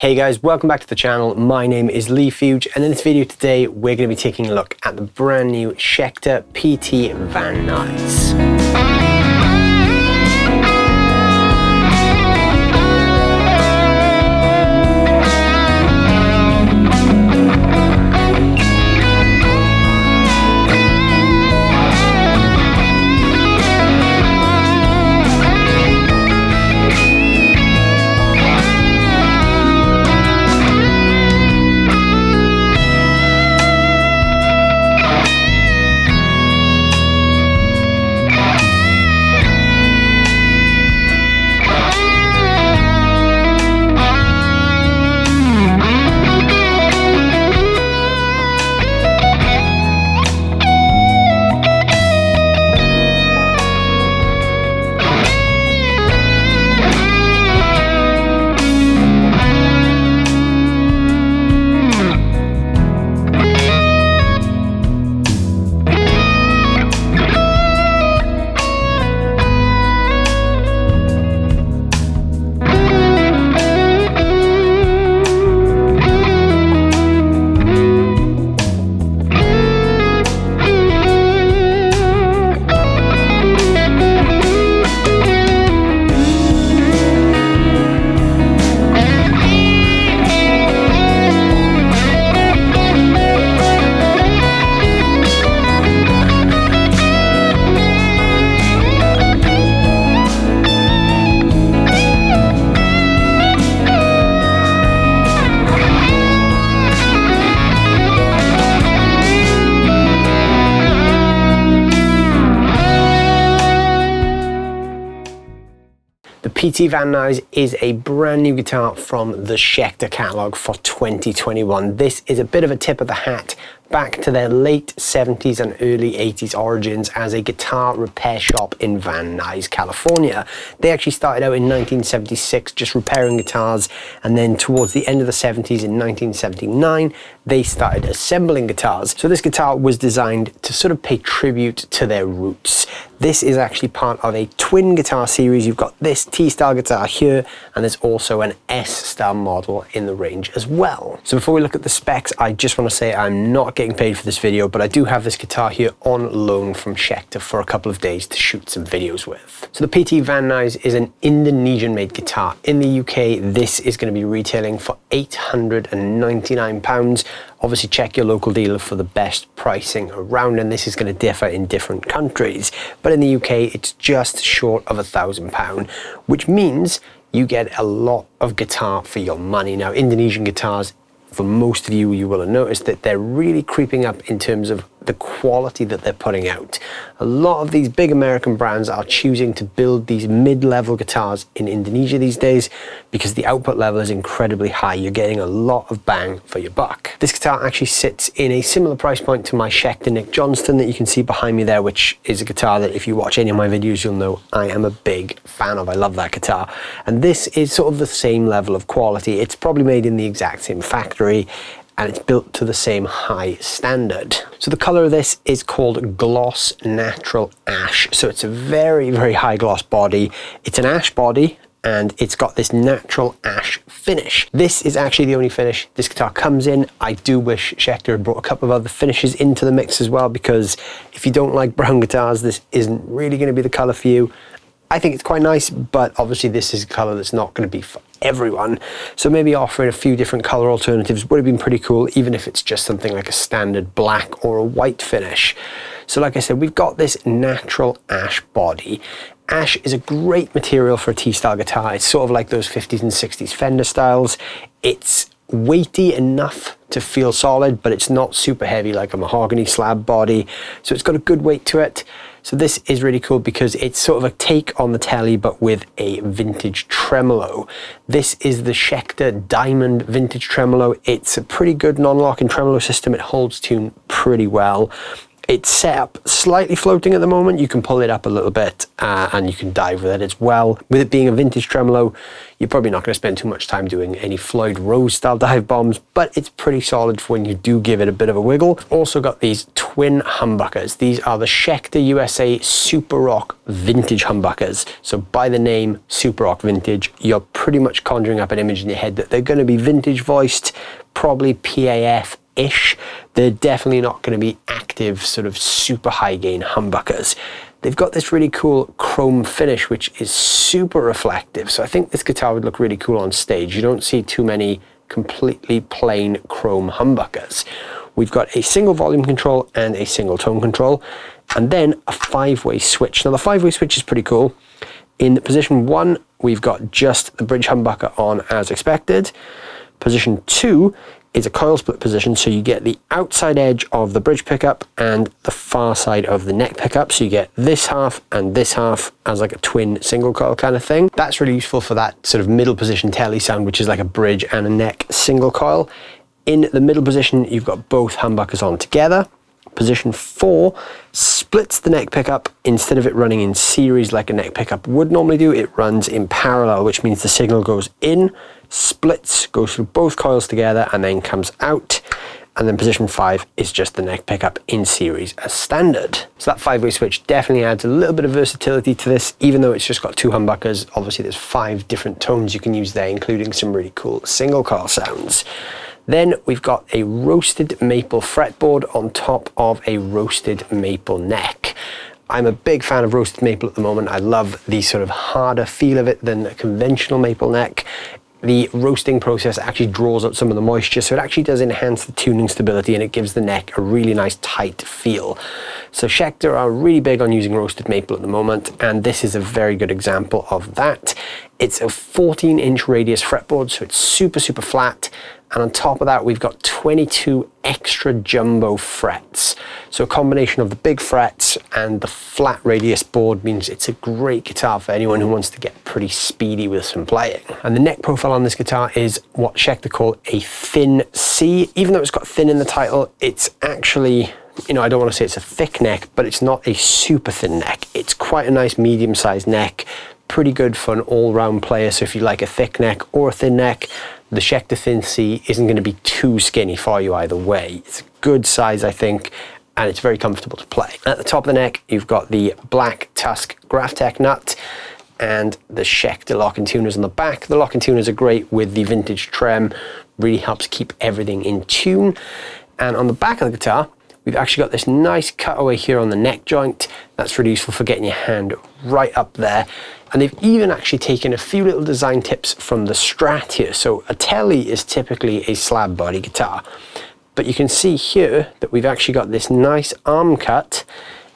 Hey guys, welcome back to the channel. My name is Leigh Fuge, and in this video today we're going to be taking a look at the brand new Schecter PT Van Nuys. The PT Van Nuys is a brand new guitar from the Schecter catalog for 2021. This is a bit of a tip of the hat back to their late 70s and early 80s origins as a guitar repair shop in Van Nuys, California. They actually started out in 1976 just repairing guitars, and then towards the end of the 70s in 1979 they started assembling guitars. So this guitar was designed to sort of pay tribute to their roots. This is actually part of a twin guitar series. You've got this T-style guitar here, and there's also an S-style model in the range as well. So before we look at the specs, I just want to say I'm not getting paid for this video, but I do have this guitar here on loan from Schecter for a couple of days to shoot some videos with. So the PT Van Nuys is an Indonesian-made guitar. In the UK, this is going to be retailing for £899. Obviously check your local dealer for the best pricing around, and this is going to differ in different countries. But in the UK, it's just short of £1,000, which means you get a lot of guitar for your money. Now, Indonesian guitars, for most of you, you will have noticed that they're really creeping up in terms of the quality that they're putting out. A lot of these big American brands are choosing to build these mid-level guitars in Indonesia these days because the output level is incredibly high. You're getting a lot of bang for your buck. This guitar actually sits in a similar price point to my Schecter Nick Johnston that you can see behind me there, which is a guitar that if you watch any of my videos, you'll know I am a big fan of. I love that guitar. And this is sort of the same level of quality. It's probably made in the exact same factory, and it's built to the same high standard. So the color of this is called Gloss Natural Ash. So it's a very, very high gloss body. It's an ash body, and it's got this natural ash finish. This is actually the only finish this guitar comes in. I do wish Schecter had brought a couple of other finishes into the mix as well, because if you don't like brown guitars, this isn't really going to be the color for you. I think it's quite nice, but obviously this is a color that's not going to be for everyone. So maybe offering a few different color alternatives would have been pretty cool, even if it's just something like a standard black or a white finish. So like I said, we've got this natural ash body. Ash is a great material for a T-style guitar. It's sort of like those 50s and 60s Fender styles. It's weighty enough to feel solid, but it's not super heavy like a mahogany slab body. So it's got a good weight to it. So this is really cool because it's sort of a take on the Telly, but with a vintage tremolo. This is the Schecter Diamond Vintage Tremolo. It's a pretty good non-locking tremolo system. It holds tune pretty well. It's set up slightly floating at the moment. You can pull it up a little bit and you can dive with it as well. With it being a vintage tremolo, you're probably not going to spend too much time doing any Floyd Rose style dive bombs, but it's pretty solid for when you do give it a bit of a wiggle. Also got these twin humbuckers. These are the Schecter USA SuperRock Vintage humbuckers. So by the name SuperRock Vintage, you're pretty much conjuring up an image in your head that they're going to be vintage voiced, probably PAF-ish. They're definitely not going to be active sort of super high gain humbuckers. They've got this really cool chrome finish which is super reflective, so I think this guitar would look really cool on stage. You don't see too many completely plain chrome humbuckers. We've got a single volume control and a single tone control, and then a 5-way switch. Now the 5-way switch is pretty cool. In position 1 we've got just the bridge humbucker on as expected. Position 2 is a coil split position, so you get the outside edge of the bridge pickup and the far side of the neck pickup, so you get this half and this half as like a twin single coil kind of thing. That's really useful for that sort of middle position telly sound, which is like a bridge and a neck single coil. In the middle position you've got both humbuckers on together. Position 4 splits the neck pickup. Instead of it running in series like a neck pickup would normally do, it runs in parallel, which means the signal goes in, splits, goes through both coils together, and then comes out. And then position 5 is just the neck pickup in series as standard. So that 5-way switch definitely adds a little bit of versatility to this, even though it's just got 2 humbuckers. Obviously there's 5 different tones you can use there, including some really cool single coil sounds. Then we've got a roasted maple fretboard on top of a roasted maple neck. I'm a big fan of roasted maple at the moment. I love the sort of harder feel of it than a conventional maple neck. The roasting process actually draws out some of the moisture, so it actually does enhance the tuning stability and it gives the neck a really nice tight feel. So Schecter are really big on using roasted maple at the moment, and this is a very good example of that. It's a 14-inch radius fretboard, so it's super flat, and on top of that we've got 22 extra jumbo frets. So a combination of the big frets and the flat radius board means it's a great guitar for anyone who wants to get pretty speedy with some playing. And the neck profile on this guitar is what Schecter call a thin C. Even though it's got thin in the title, it's actually, you know, I don't want to say it's a thick neck, but it's not a super thin neck. It's quite a nice medium-sized neck, pretty good for an all-round player. So if you like a thick neck or a thin neck, the Schecter Thin C isn't going to be too skinny for you either way. It's a good size, I think, and it's very comfortable to play. At the top of the neck, you've got the black Tusk Graphtec nut and the Schecter locking tuners on the back. The locking tuners are great with the vintage trem, really helps keep everything in tune. And on the back of the guitar, we've actually got this nice cutaway here on the neck joint. That's really useful for getting your hand right up there. And they've even actually taken a few little design tips from the Strat here. So a telly is typically a slab body guitar, but you can see here that we've actually got this nice arm cut,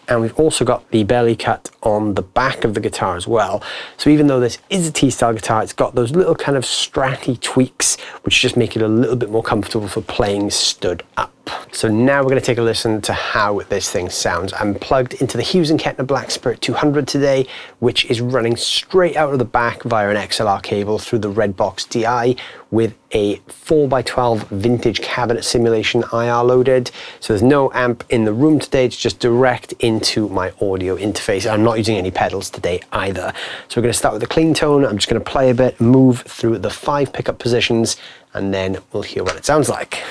and we've also got the belly cut on the back of the guitar as well. So even though this is a T-style guitar, it's got those little kind of Stratty tweaks which just make it a little bit more comfortable for playing stood up. So now we're going to take a listen to how this thing sounds. I'm plugged into the Hughes & Kettner Black Spirit 200 today, which is running straight out of the back via an XLR cable through the Redbox DI with a 4x12 vintage cabinet simulation IR loaded. So there's no amp in the room today, it's just direct into my audio interface. I'm not using any pedals today either. So we're going to start with a clean tone. I'm just going to play a bit, move through the 5 pickup positions, and then we'll hear what it sounds like.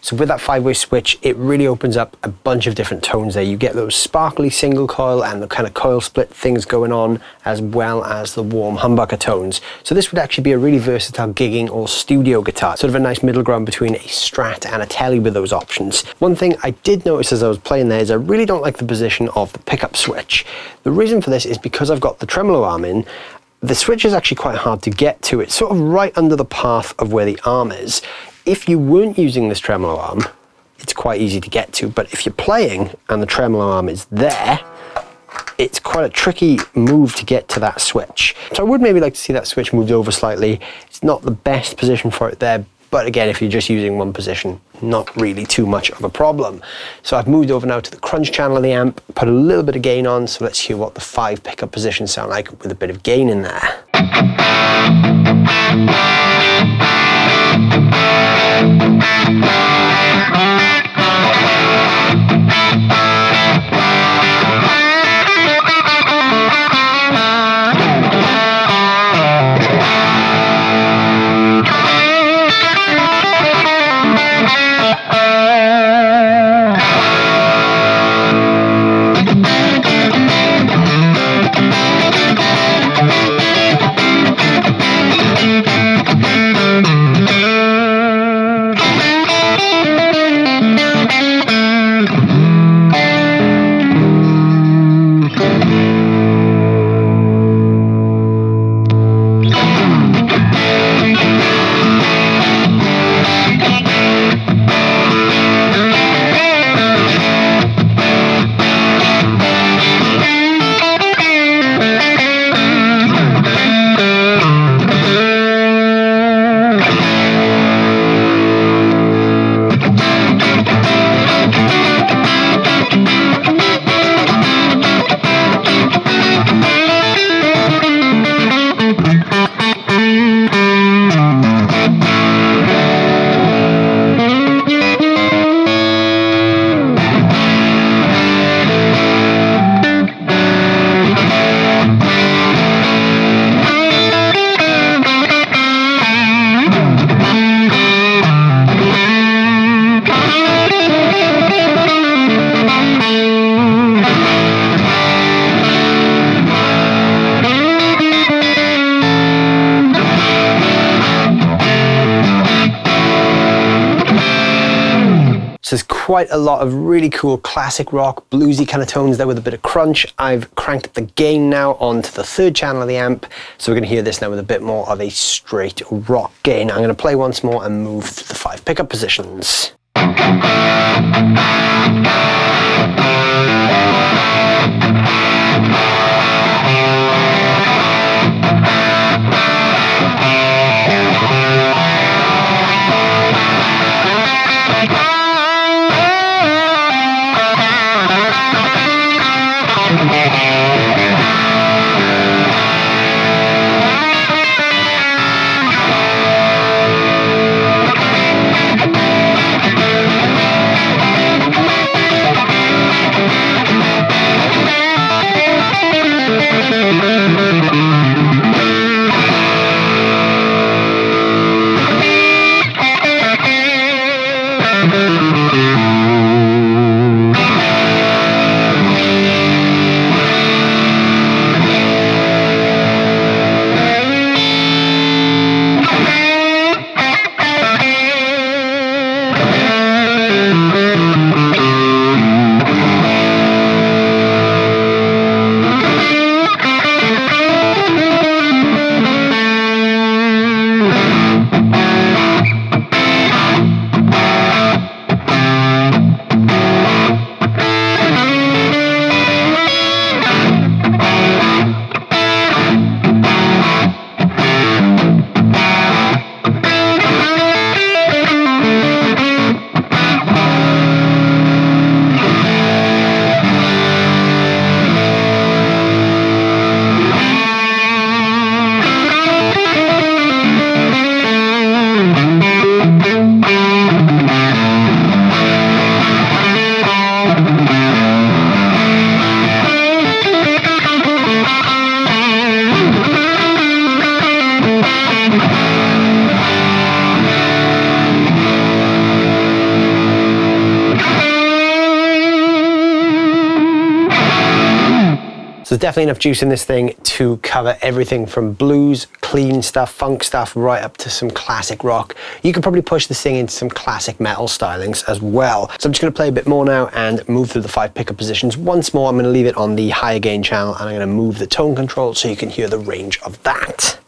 So with that 5-way switch, it really opens up a bunch of different tones there. You get those sparkly single coil and the kind of coil split things going on, as well as the warm humbucker tones. So this would actually be a really versatile gigging or studio guitar, sort of a nice middle ground between a Strat and a Tele with those options. One thing I did notice as I was playing there is I really don't like the position of the pickup switch. The reason for this is because I've got the tremolo arm in. The switch is actually quite hard to get to. It's sort of right under the path of where the arm is. If you weren't using this tremolo arm, it's quite easy to get to, but if you're playing and the tremolo arm is there, it's quite a tricky move to get to that switch. So I would maybe like to see that switch moved over slightly. It's not the best position for it there, but again, if you're just using one position, not really too much of a problem. So I've moved over now to the crunch channel of the amp, put a little bit of gain on, so let's hear what the 5 pickup positions sound like with a bit of gain in there. So there's quite a lot of really cool classic rock, bluesy kind of tones there with a bit of crunch. I've cranked up the gain now onto the 3rd channel of the amp. So we're going to hear this now with a bit more of a straight rock gain. I'm going to play once more and move to the 5 pickup positions. So there's definitely enough juice in this thing to cover everything from blues, clean stuff, funk stuff, right up to some classic rock. You could probably push this thing into some classic metal stylings as well. So I'm just going to play a bit more now and move through the 5 pickup positions. Once more, I'm going to leave it on the higher gain channel and I'm going to move the tone control so you can hear the range of that.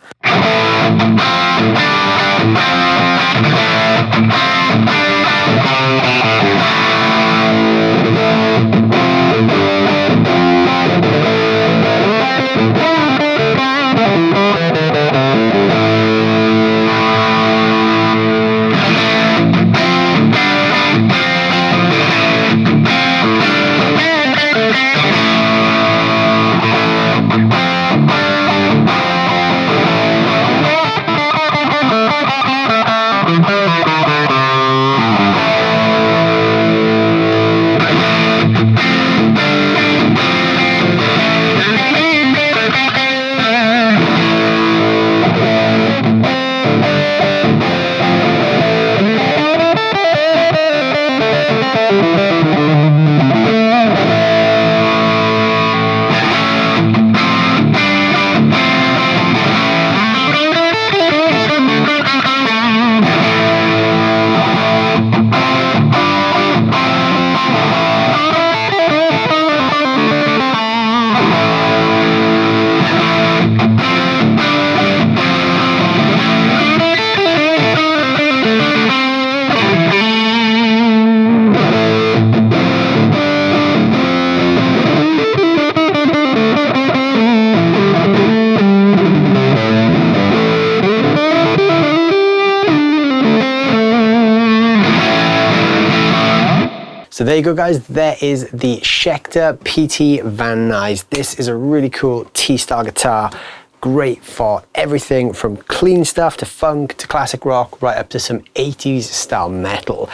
So there you go, guys. There is the Schecter PT Van Nuys. This is a really cool T-style guitar. Great for everything from clean stuff to funk to classic rock, right up to some 80s style metal.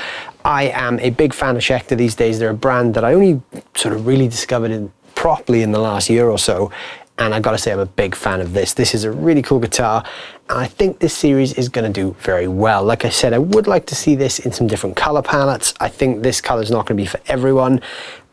I am a big fan of Schecter these days. They're a brand that I only sort of really discovered properly in the last year or so. And I gotta say, I'm a big fan of this. This is a really cool guitar, and I think this series is gonna do very well. Like I said, I would like to see this in some different color palettes. I think this color is not gonna be for everyone.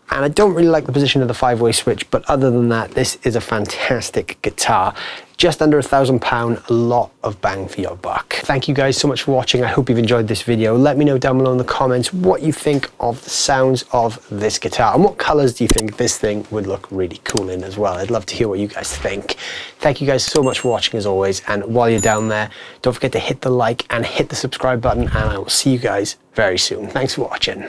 And I don't really like the position of the 5-way switch, but other than that, this is a fantastic guitar. Just under £1,000, a lot of bang for your buck. Thank you guys so much for watching. I hope you've enjoyed this video. Let me know down below in the comments what you think of the sounds of this guitar and what colors do you think this thing would look really cool in as well. I'd love to hear what you guys think. Thank you guys so much for watching as always. And while you're down there, don't forget to hit the like and hit the subscribe button, and I will see you guys very soon. Thanks for watching.